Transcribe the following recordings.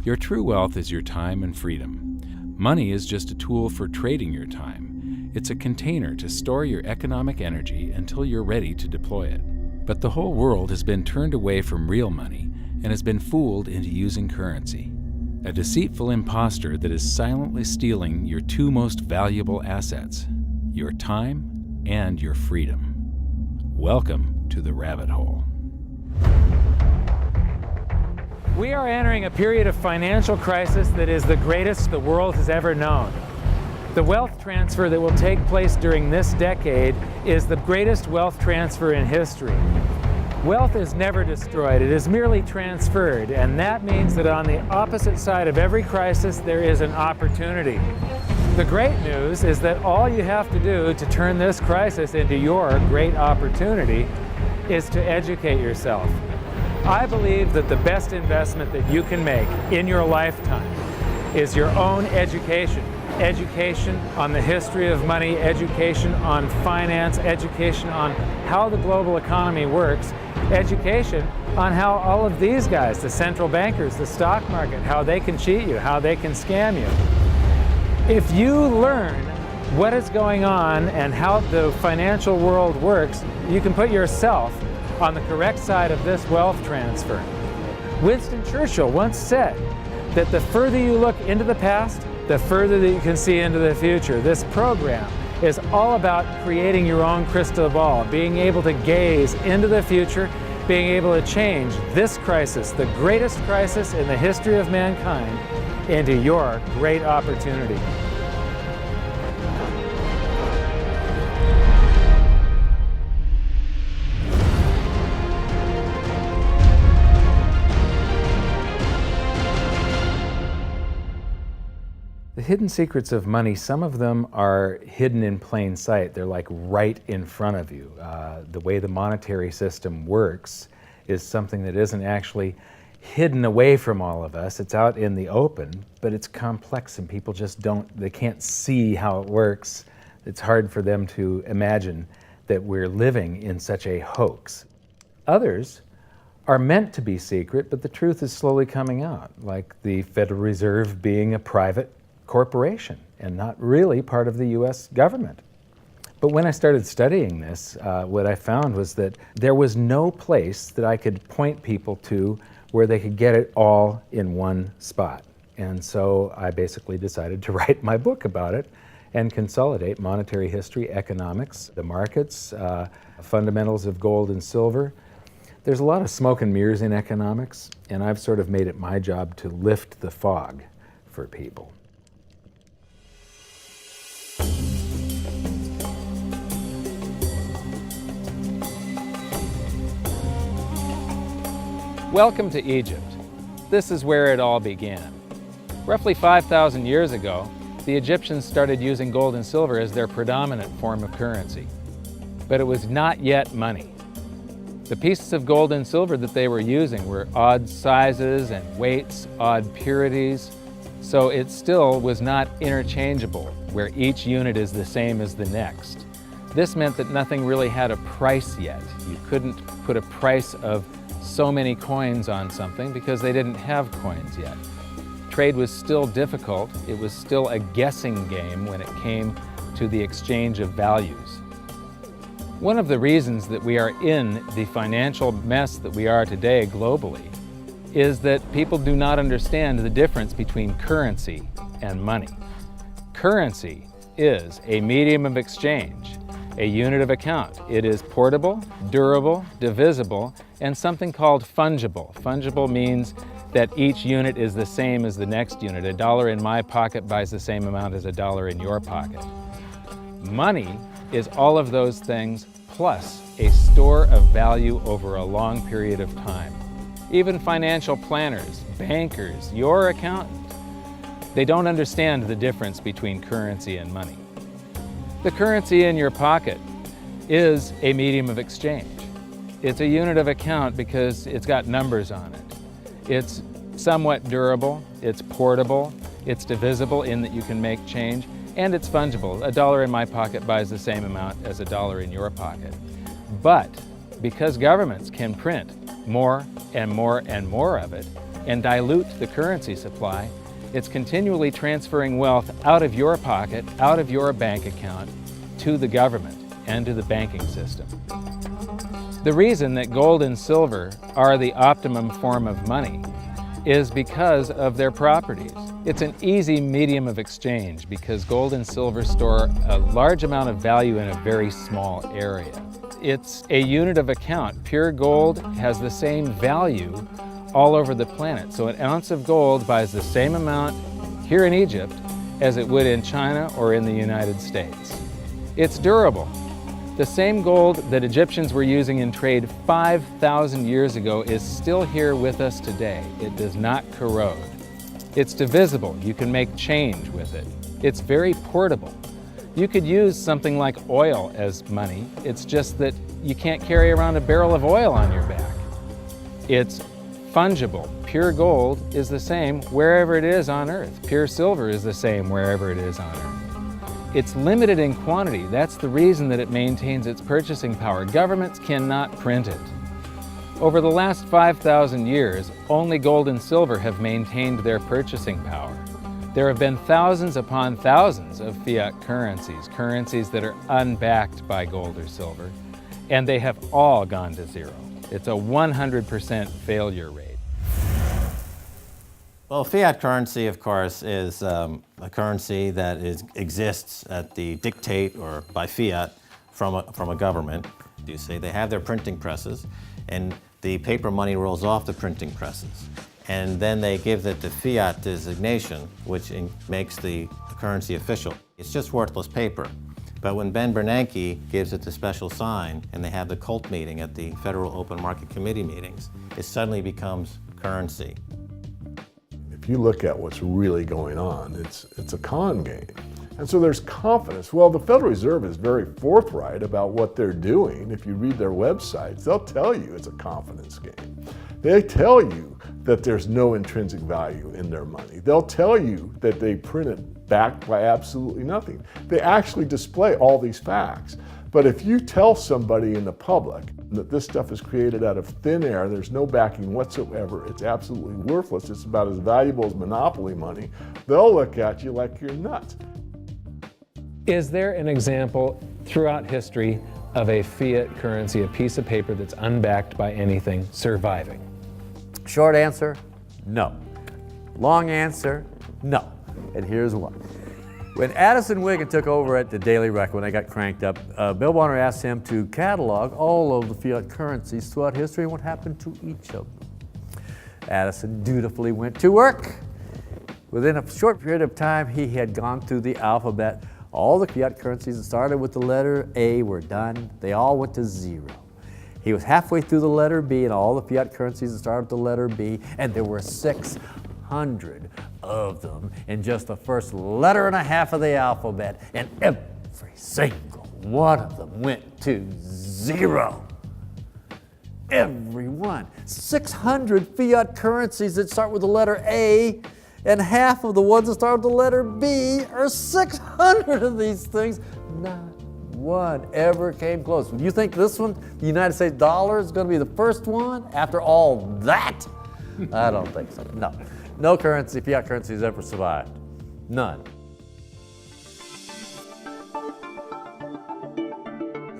Your true wealth is your time and freedom. Money is just a tool for trading your time. It's a container to store your economic energy until you're ready to deploy it. But the whole world has been turned away from real money and has been fooled into using currency. A deceitful imposter that is silently stealing your two most valuable assets, your time and your freedom. Welcome to the rabbit hole. We are entering a period of financial crisis that is the greatest the world has ever known. The wealth transfer that will take place during this decade is the greatest wealth transfer in history. Wealth is never destroyed, it is merely transferred, and that means that on the opposite side of every crisis there is an opportunity. The great news is that all you have to do to turn this crisis into your great opportunity is to educate yourself. I believe that the best investment that you can make in your lifetime is your own education. Education on the history of money, education on finance, education on how the global economy works, education on how all of these guys, the central bankers, the stock market, how they can cheat you, how they can scam you. If you learn what is going on and how the financial world works, you can put yourself on the correct side of this wealth transfer. Winston Churchill once said that the further you look into the past, the further that you can see into the future. This program is all about creating your own crystal ball, being able to gaze into the future, being able to change this crisis, the greatest crisis in the history of mankind, into your great opportunity. The hidden secrets of money, some of them are hidden in plain sight. They're like right in front of you. The way the monetary system works is something that isn't actually hidden away from all of us. It's out in the open, but it's complex and people just they can't see how it works. It's hard for them to imagine that we're living in such a hoax. Others are meant to be secret, but the truth is slowly coming out, like the Federal Reserve being a private corporation and not really part of the U.S. government. But when I started studying this, what I found was that there was no place that I could point people to where they could get it all in one spot. And so I basically decided to write my book about it and consolidate monetary history, economics, the markets, fundamentals of gold and silver. There's a lot of smoke and mirrors in economics, and I've sort of made it my job to lift the fog for people. Welcome to Egypt. This is where it all began. Roughly 5,000 years ago, the Egyptians started using gold and silver as their predominant form of currency. But it was not yet money. The pieces of gold and silver that they were using were odd sizes and weights, odd purities, so it still was not interchangeable, where each unit is the same as the next. This meant that nothing really had a price yet. You couldn't put a price of so many coins on something because they didn't have coins yet. Trade was still difficult. It was still a guessing game when it came to the exchange of values. One of the reasons that we are in the financial mess that we are today globally is that people do not understand the difference between currency and money. Currency is a medium of exchange, a unit of account. It is portable, durable, divisible, and something called fungible. Fungible means that each unit is the same as the next unit. A dollar in my pocket buys the same amount as a dollar in your pocket. Money is all of those things plus a store of value over a long period of time. Even financial planners, bankers, your accountant, they don't understand the difference between currency and money. The currency in your pocket is a medium of exchange. It's a unit of account because it's got numbers on it. It's somewhat durable, it's portable, it's divisible in that you can make change, and it's fungible. A dollar in my pocket buys the same amount as a dollar in your pocket. But because governments can print more and more and more of it, and dilute the currency supply, it's continually transferring wealth out of your pocket, out of your bank account, to the government and to the banking system. The reason that gold and silver are the optimum form of money is because of their properties. It's an easy medium of exchange because gold and silver store a large amount of value in a very small area. It's a unit of account. Pure gold has the same value all over the planet. So an ounce of gold buys the same amount here in Egypt as it would in China or in the United States. It's durable. The same gold that Egyptians were using in trade 5,000 years ago is still here with us today. It does not corrode. It's divisible. You can make change with it. It's very portable. You could use something like oil as money. It's just that you can't carry around a barrel of oil on your back. It's fungible. Pure gold is the same wherever it is on Earth. Pure silver is the same wherever it is on Earth. It's limited in quantity. That's the reason that it maintains its purchasing power. Governments cannot print it. Over the last 5,000 years, only gold and silver have maintained their purchasing power. There have been thousands upon thousands of fiat currencies, currencies that are unbacked by gold or silver, and they have all gone to zero. It's a 100% failure rate. Well, fiat currency, of course, is a currency that exists at the dictate or by fiat from a government. You say they have their printing presses, and the paper money rolls off the printing presses. And then they give it the fiat designation, which makes the currency official. It's just worthless paper. But when Ben Bernanke gives it the special sign, and they have the cult meeting at the Federal Open Market Committee meetings, it suddenly becomes currency. If you look at what's really going on, it's a con game. And so there's confidence. Well, the Federal Reserve is very forthright about what they're doing. If you read their websites, they'll tell you it's a confidence game. They tell you that there's no intrinsic value in their money. They'll tell you that they print it backed by absolutely nothing. They actually display all these facts. But if you tell somebody in the public that this stuff is created out of thin air, there's no backing whatsoever, it's absolutely worthless, it's about as valuable as monopoly money, they'll look at you like you're nuts. Is there an example throughout history of a fiat currency, a piece of paper that's unbacked by anything, surviving? Short answer, no. Long answer, no. And here's why. When Addison Wiggin took over at the Daily Record, when they got cranked up, Bill Warner asked him to catalog all of the fiat currencies throughout history and what happened to each of them. Addison dutifully went to work. Within a short period of time, he had gone through the alphabet. All the fiat currencies that started with the letter A were done. They all went to zero. He was halfway through the letter B, and all the fiat currencies that started with the letter B, and there were 600 of them in just the first letter and a half of the alphabet, and every single one of them went to zero. Every one. 600 fiat currencies that start with the letter A, and half of the ones that start with the letter B are 600 of these things. Not one ever came close. You think this one, the United States dollar, is going to be the first one after all that? I don't think so. No. No currency, fiat currency has ever survived. None.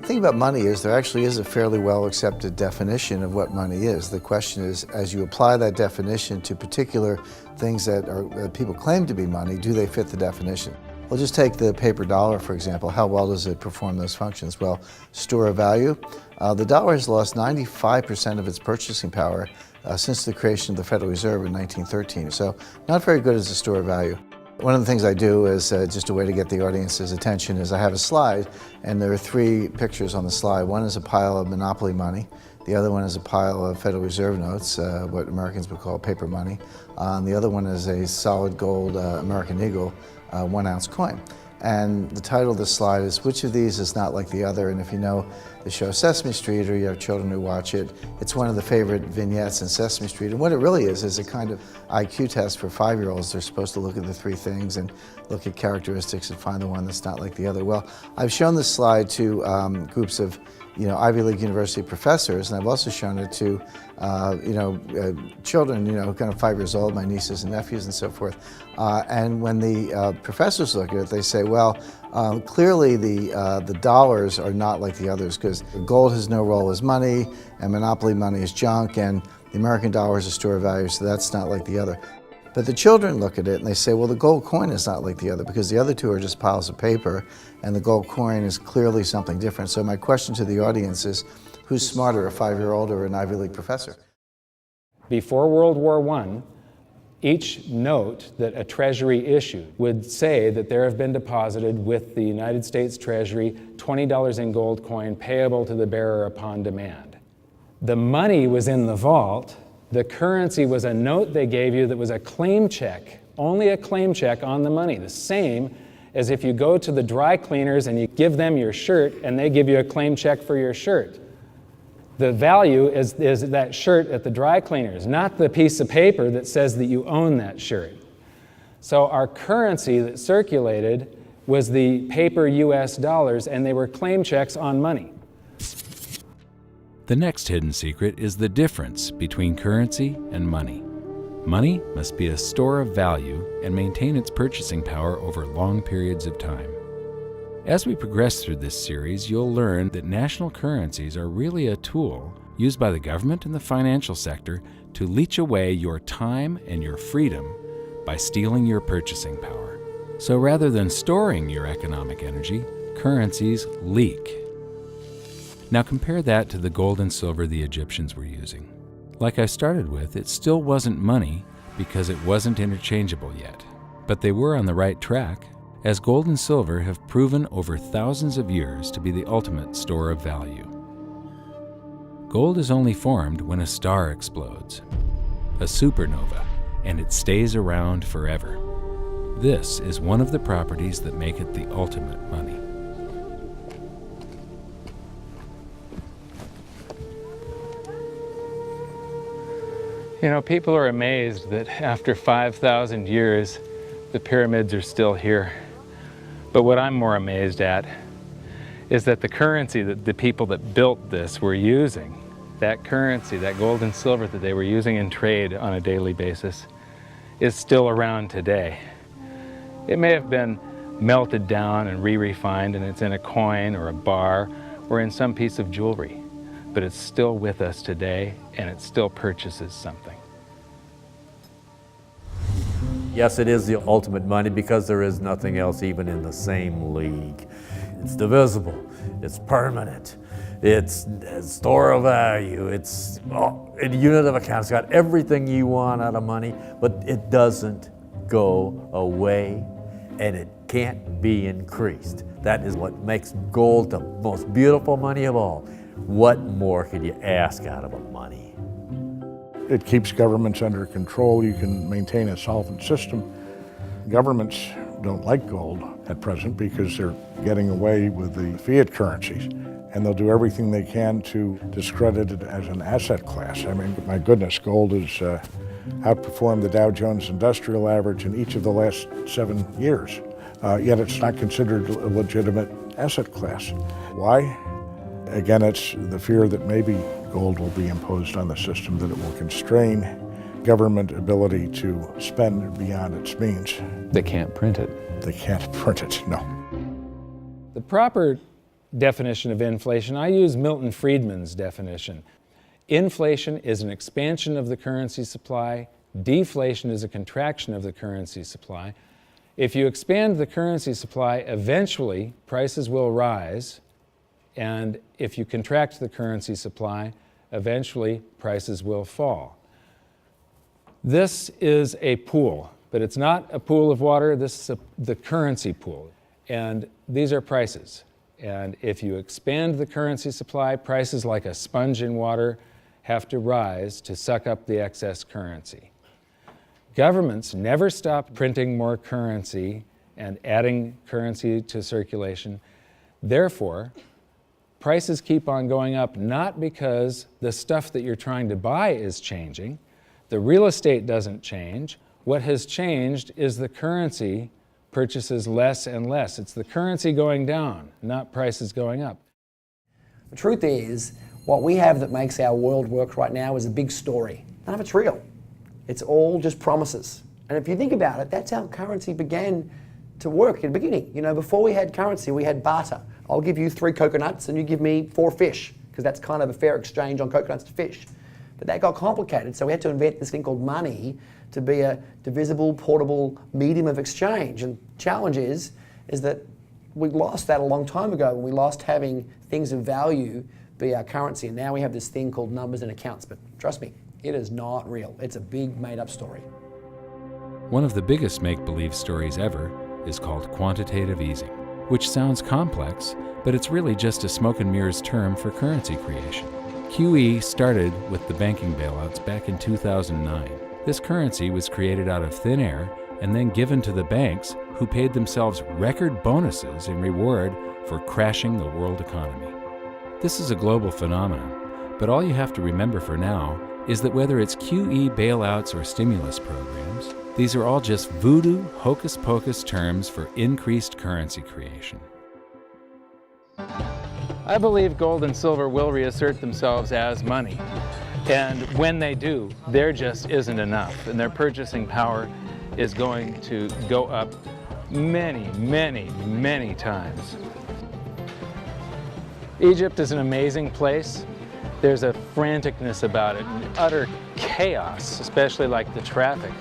The thing about money is there actually is a fairly well accepted definition of what money is. The question is, as you apply that definition to particular things that people claim to be money, do they fit the definition? Well, just take the paper dollar, for example. How well does it perform those functions? Well, store of value. The dollar has lost 95% of its purchasing power since the creation of the Federal Reserve in 1913. So not very good as a store of value. One of the things I do is just a way to get the audience's attention is I have a slide, and there are 3 pictures on the slide. One is a pile of monopoly money. The other one is a pile of Federal Reserve notes, what Americans would call paper money. The other one is a solid gold American Eagle 1-ounce coin. And the title of the slide is, which of these is not like the other? And if you know the show Sesame Street, or you have children who watch it. It's one of the favorite vignettes in Sesame Street. And what it really is a kind of IQ test for 5-year-olds. They're supposed to look at the 3 things and look at characteristics and find the one that's not like the other. Well, I've shown this slide to groups of Ivy League university professors, and I've also shown it to children, kind of 5 years old, my nieces and nephews and so forth. And when the professors look at it, they say, well, clearly the dollars are not like the others, because gold has no role as money, and monopoly money is junk, and the American dollar is a store of value, so that's not like the other. But the children look at it and they say, well, the gold coin is not like the other, because the other two are just piles of paper, and the gold coin is clearly something different. So my question to the audience is, who's smarter, a 5-year-old or an Ivy League professor? Before World War I, each note that a treasury issued would say that there have been deposited with the United States Treasury $20 in gold coin payable to the bearer upon demand. The money was in the vault. The currency was a note they gave you that was a claim check, only a claim check on the money, the same as if you go to the dry cleaners and you give them your shirt and they give you a claim check for your shirt. The value is that shirt at the dry cleaners, not the piece of paper that says that you own that shirt. So our currency that circulated was the paper US dollars, and they were claim checks on money. The next hidden secret is the difference between currency and money. Money must be a store of value and maintain its purchasing power over long periods of time. As we progress through this series, you'll learn that national currencies are really a tool used by the government and the financial sector to leech away your time and your freedom by stealing your purchasing power. So rather than storing your economic energy, currencies leak. Now compare that to the gold and silver the Egyptians were using. Like I started with, it still wasn't money because it wasn't interchangeable yet. But they were on the right track, as gold and silver have proven over thousands of years to be the ultimate store of value. Gold is only formed when a star explodes, a supernova, and it stays around forever. This is one of the properties that make it the ultimate money. People are amazed that after 5,000 years, the pyramids are still here. But what I'm more amazed at is that the currency that the people that built this were using, that currency, that gold and silver that they were using in trade on a daily basis, is still around today. It may have been melted down and re-refined, and it's in a coin or a bar or in some piece of jewelry, but it's still with us today, and it still purchases something. Yes, it is the ultimate money, because there is nothing else even in the same league. It's divisible, it's permanent, it's a store of value, it's a unit of account. It's got everything you want out of money, but it doesn't go away, and it can't be increased. That is what makes gold the most beautiful money of all. What more could you ask out of a money? It keeps governments under control. You can maintain a solvent system. Governments don't like gold at present because they're getting away with the fiat currencies, and they'll do everything they can to discredit it as an asset class. I mean, my goodness, gold has outperformed the Dow Jones Industrial Average in each of the last 7 years, yet it's not considered a legitimate asset class. Why? Again, it's the fear that maybe gold will be imposed on the system, that it will constrain government ability to spend beyond its means. They can't print it. They can't print it, no. The proper definition of inflation, I use Milton Friedman's definition. Inflation is an expansion of the currency supply. Deflation is a contraction of the currency supply. If you expand the currency supply, eventually prices will rise. And if you contract the currency supply, eventually prices will fall. This is a pool, but it's not a pool of water. This is the currency pool. And these are prices. And if you expand the currency supply, prices like a sponge in water have to rise to suck up the excess currency. Governments never stop printing more currency and adding currency to circulation. Therefore, Prices keep on going up not because the stuff that you're trying to buy is changing. The real estate doesn't change. What has changed is the currency purchases less and less. It's the currency going down, not prices going up. The truth is, what we have that makes our world work right now is a big story. None of it's real. It's all just promises. And if you think about it, that's how currency began to work in the beginning. You know, before we had currency, we had barter. I'll give you 3 coconuts and you give me 4 fish, because that's kind of a fair exchange on coconuts to fish. But that got complicated, so we had to invent this thing called money to be a divisible, portable medium of exchange. And the challenge is that we lost that a long time ago, when we lost having things of value be our currency. And now we have this thing called numbers and accounts. But trust me, it is not real. It's a big made-up story. One of the biggest make-believe stories ever is called quantitative easing, which sounds complex, but it's really just a smoke and mirrors term for currency creation. QE started with the banking bailouts back in 2009. This currency was created out of thin air and then given to the banks, who paid themselves record bonuses in reward for crashing the world economy. This is a global phenomenon, but all you have to remember for now is that whether it's QE bailouts or stimulus programs, these are all just voodoo, hocus-pocus terms for increased currency creation. I believe gold and silver will reassert themselves as money. And when they do, there just isn't enough, and their purchasing power is going to go up many, many, many times. Egypt is an amazing place. There's a franticness about it, and utter chaos, especially like the traffic.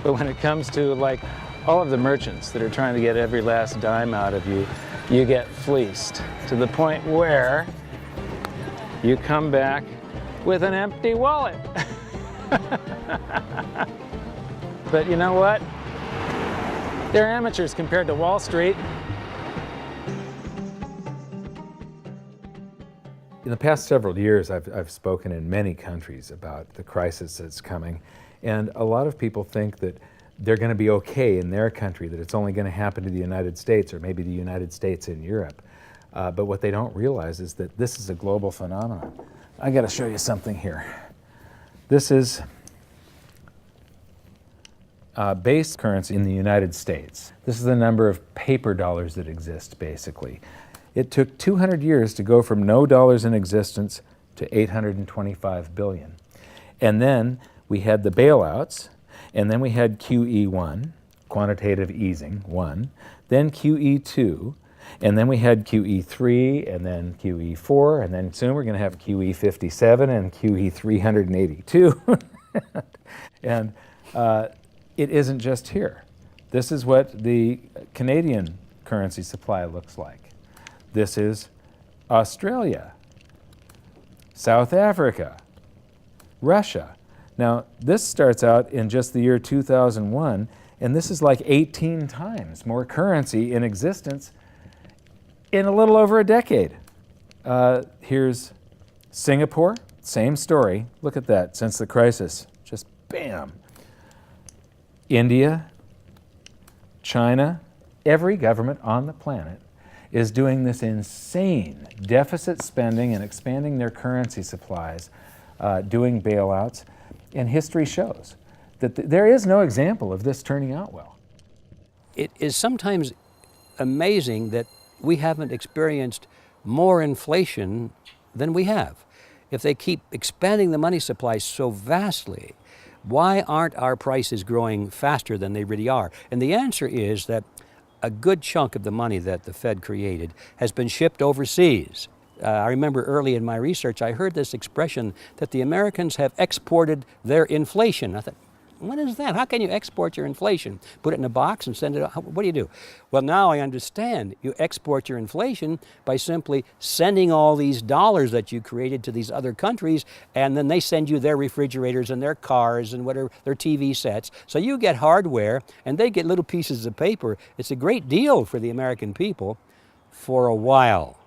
But when it comes to like all of the merchants that are trying to get every last dime out of you, you get fleeced to the point where you come back with an empty wallet. But you know what? They're amateurs compared to Wall Street. In the past several years, I've spoken in many countries about the crisis that's coming, and a lot of people think that they're going to be okay in their country, that it's only going to happen to the United States or maybe the United States in Europe. But what they don't realize is that this is a global phenomenon. I got to show you something here. This is base currency in the United States. This is the number of paper dollars that exist, basically. It took 200 years to go from no dollars in existence to 825 billion. And then we had the bailouts, and then we had QE1, quantitative easing 1, then QE2, and then we had QE3, and then QE4, and then soon we're going to have QE57 and QE382. And it isn't just here. This is what the Canadian currency supply looks like. This is Australia, South Africa, Russia. Now, this starts out in just the year 2001, and this is like 18 times more currency in existence in a little over a decade. Here's Singapore, same story. Look at that, since the crisis, just bam. India, China, every government on the planet is doing this insane deficit spending and expanding their currency supplies, doing bailouts. And history shows that there is no example of this turning out well. It is sometimes amazing that we haven't experienced more inflation than we have. If they keep expanding the money supply so vastly, why aren't our prices growing faster than they really are? And the answer is that a good chunk of the money that the Fed created has been shipped overseas. I remember early in my research, I heard this expression that the Americans have exported their inflation. I thought, what is that? How can you export your inflation? Put it in a box and send it out? What do you do? Well, now I understand. You export your inflation by simply sending all these dollars that you created to these other countries, and then they send you their refrigerators and their cars and whatever, their TV sets. So you get hardware, and they get little pieces of paper. It's a great deal for the American people for a while.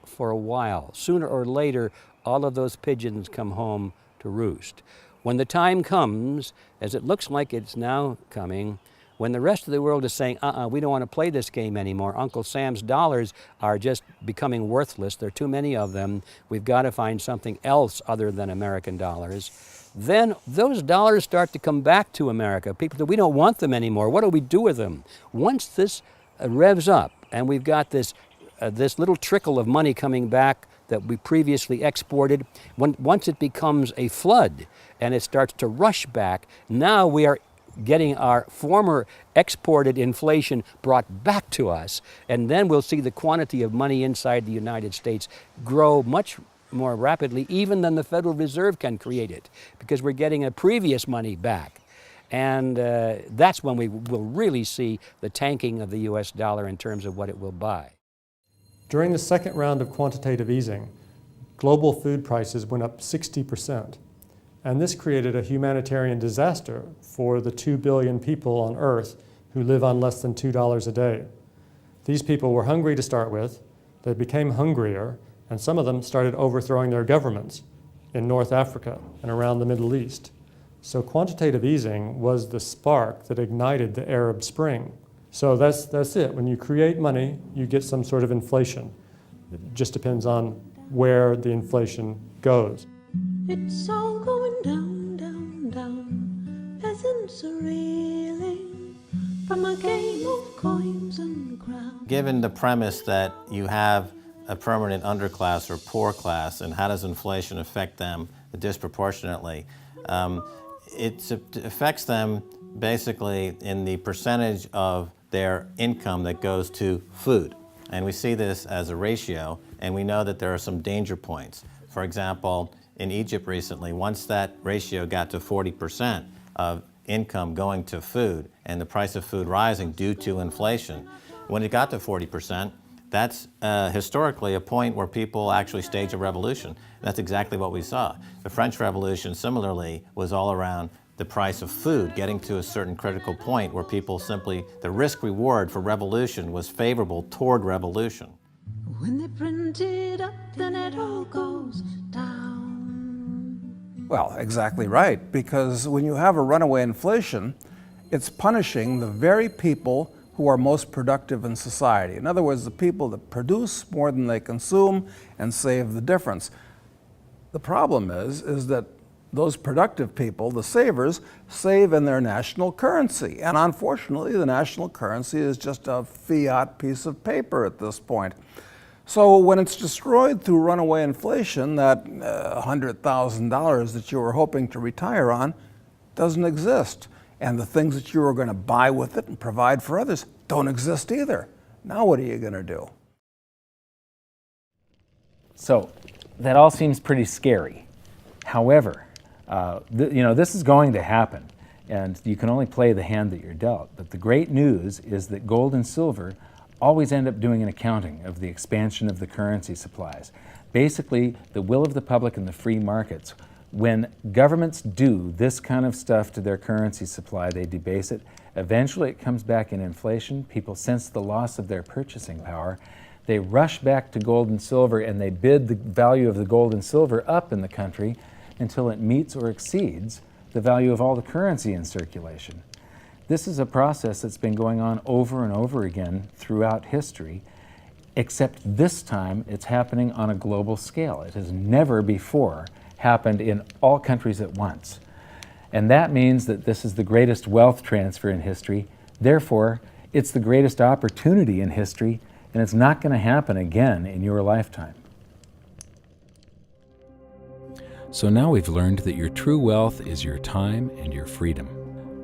For a while. Sooner or later, all of those pigeons come home to roost. When the time comes, as it looks like it's now coming, When the rest of the world is saying, we don't want to play this game anymore. Uncle Sam's dollars are just becoming worthless. There are too many of them. We've got to find something else other than American dollars. Then those dollars start to come back to America. People say, we don't want them anymore. What do we do with them? Once this revs up and we've got this little trickle of money coming back that we previously exported, once it becomes a flood and it starts to rush back, now we are getting our former exported inflation brought back to us, and then we'll see the quantity of money inside the United States grow much more rapidly even than the Federal Reserve can create it, because we're getting a previous money back. And that's when we will really see the tanking of the US dollar in terms of what it will buy. During the second round of quantitative easing, global food prices went up 60%. And this created a humanitarian disaster for the 2 billion people on Earth who live on less than $2 a day. These people were hungry to start with, they became hungrier, and some of them started overthrowing their governments in North Africa and around the Middle East. So quantitative easing was the spark that ignited the Arab Spring. So that's it. When you create money, you get some sort of inflation. It just depends on where the inflation goes. It's all going down, down, down. Peasants are reeling from a game of coins and crowns. Given the premise that you have a permanent underclass or poor class, and how does inflation affect them disproportionately, it affects them basically in the percentage of their income that goes to food. And we see this as a ratio, and we know that there are some danger points. For example, in Egypt recently, once that ratio got to 40% of income going to food and the price of food rising due to inflation, when it got to 40%, that's historically a point where people actually stage a revolution. That's exactly what we saw. The French Revolution, similarly, was all around the price of food getting to a certain critical point where people simply, the risk-reward for revolution was favorable toward revolution. When they print it up, then it all goes down. Well, exactly right, because when you have a runaway inflation, it's punishing the very people who are most productive in society. In other words, the people that produce more than they consume and save the difference. The problem is that those productive people, the savers, save in their national currency. And unfortunately, the national currency is just a fiat piece of paper at this point. So when it's destroyed through runaway inflation, that $100,000 that you were hoping to retire on doesn't exist. And the things that you were going to buy with it and provide for others don't exist either. Now what are you going to do? So that all seems pretty scary. However, this is going to happen, and you can only play the hand that you're dealt. But the great news is that gold and silver always end up doing an accounting of the expansion of the currency supplies. Basically, the will of the public and the free markets. When governments do this kind of stuff to their currency supply, they debase it. Eventually it comes back in inflation. People sense the loss of their purchasing power. They rush back to gold and silver, and they bid the value of the gold and silver up in the country until it meets or exceeds the value of all the currency in circulation. This is a process that's been going on over and over again throughout history, except this time it's happening on a global scale. It has never before happened in all countries at once. And that means that this is the greatest wealth transfer in history. Therefore, it's the greatest opportunity in history, and it's not going to happen again in your lifetime. So now we've learned that your true wealth is your time and your freedom.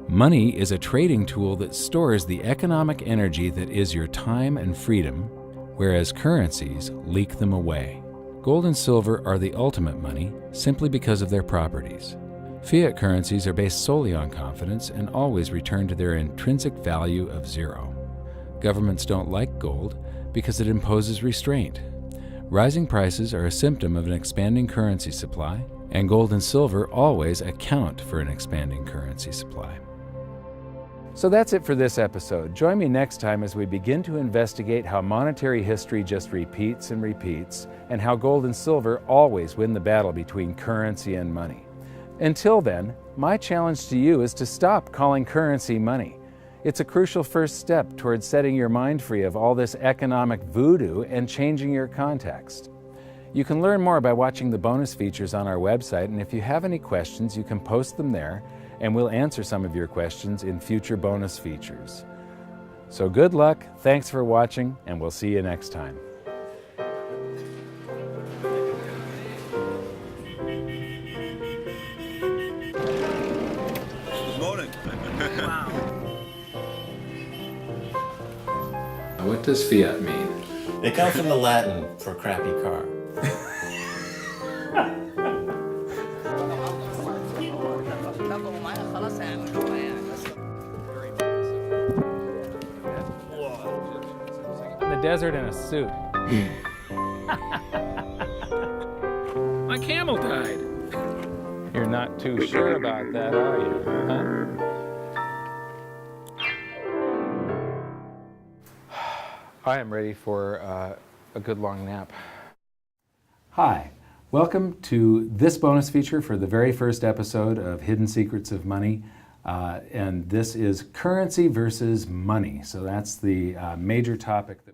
Money is a trading tool that stores the economic energy that is your time and freedom, whereas currencies leak them away. Gold and silver are the ultimate money simply because of their properties. Fiat currencies are based solely on confidence and always return to their intrinsic value of zero. Governments don't like gold because it imposes restraint. Rising prices are a symptom of an expanding currency supply, and gold and silver always account for an expanding currency supply. So that's it for this episode. Join me next time as we begin to investigate how monetary history just repeats and repeats, and how gold and silver always win the battle between currency and money. Until then, my challenge to you is to stop calling currency money. It's a crucial first step towards setting your mind free of all this economic voodoo and changing your context. You can learn more by watching the bonus features on our website, and if you have any questions, you can post them there, and we'll answer some of your questions in future bonus features. So good luck, thanks for watching, and we'll see you next time. Good morning. Wow. What does fiat mean? It comes from the Latin for crappy car. In the desert in a suit. My camel died. You're not too sure about that, are you? Huh? I am ready for a good long nap. Hi, welcome to this bonus feature for the very first episode of Hidden Secrets of Money. And this is currency versus money. So that's the major topic that